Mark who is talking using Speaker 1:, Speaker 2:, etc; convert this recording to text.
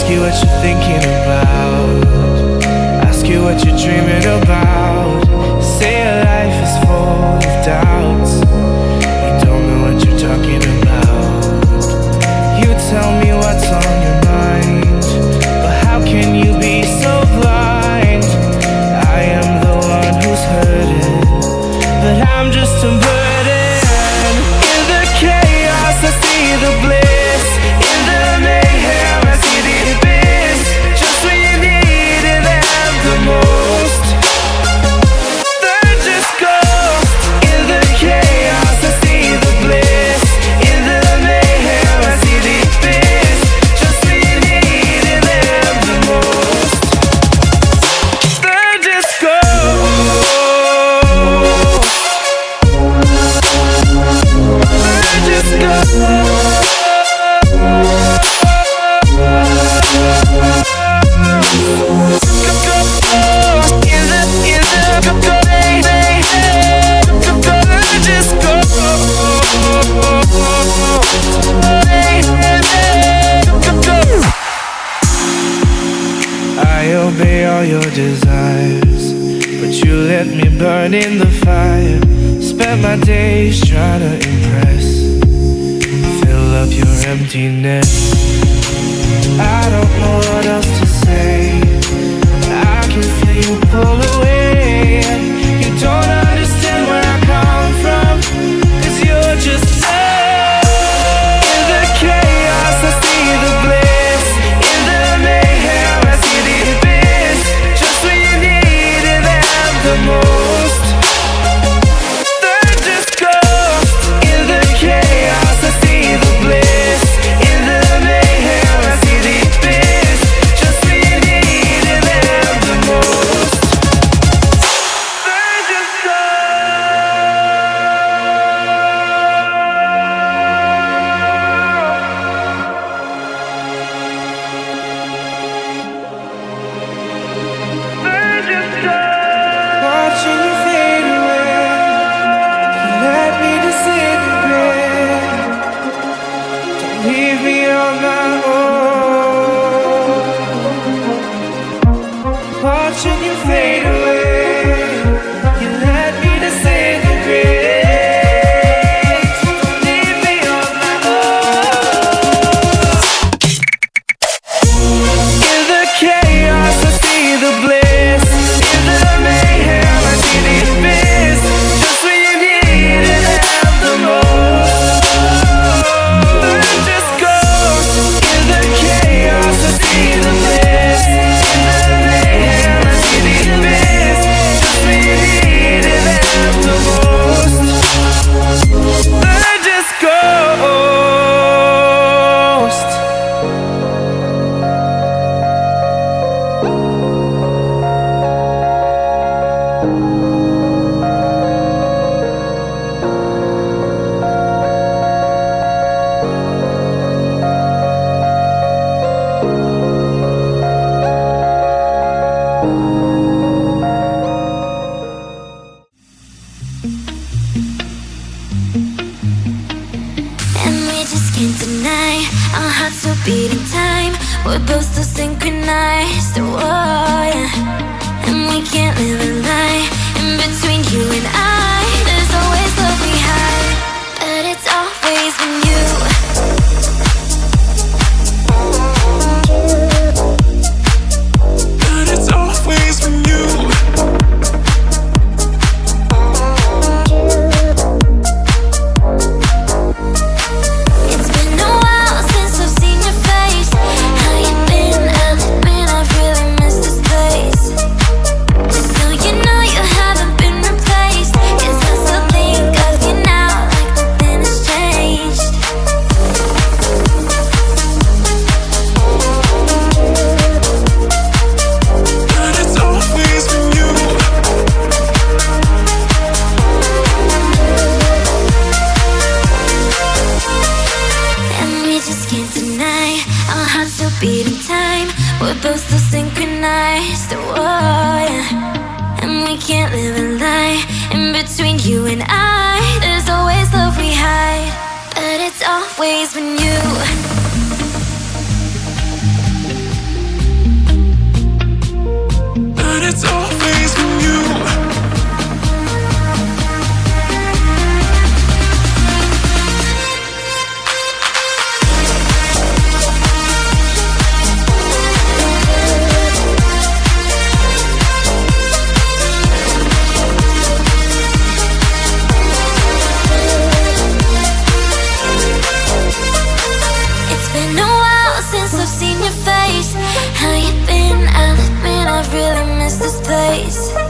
Speaker 1: Ask you what you're thinking about, ask you what you're dreaming about. Say your life is full of doubts, you don't know what you're talking about. You tell me what's on your mind, but how can you be so blind? I am the one who's hurting, but I'm just a burden. In the chaos I see the bliss, in the mayhem I see the abyss. Just when you needed them the most, they're just ghosts. In the chaos I see the bliss, in the mayhem I see the abyss. Just when you needed them the most, they're just ghosts. They're just ghosts. I obey all your desires, but you let me burn in the fire. Spend my days trying to impress, fill up your emptiness. I don't know what else to say, I can feel you pull away. You don't understand where I come from, 'cause you're just in the chaos I see the bliss, in the mayhem I see the abyss. Just when you needed them the most, they're just ghosts. In the chaos I see the bliss, in the mayhem I see the abyss. Just when you needed them the most, they're just watching you fade away, you let me disintegrate. Don't leave me on my own. Watching you fade away, you let me disintegrate. Don't leave me on my own. In the chaos I see the bliss, in the mayhem I see the abyss. Just when you needed them the most, they're just ghosts. In the chaos I see the bliss, in the mayhem I see the abyss. Just when you needed them the most, they're just ghosts.
Speaker 2: And we just can't deny our hearts are beating time. We're both so synchronized, oh yeah. And we can't live a lie. In between you and I, there's always love we hide, but it's always been you.
Speaker 3: But it's always been you.
Speaker 2: It's been a while since I've seen your face. How you been? I've really missed this place. Just so you know you haven't been replaced, 'cause I still think of you now like nothing has changed.
Speaker 3: But it's always been you.
Speaker 2: And we just can't deny our hearts are beating time. We're both so synchronized, oh yeah. And we can't live a lie. In between you and I, there's always love we hide, but it's always been you. I've seen your face. How you been? I'll admit I really miss this place.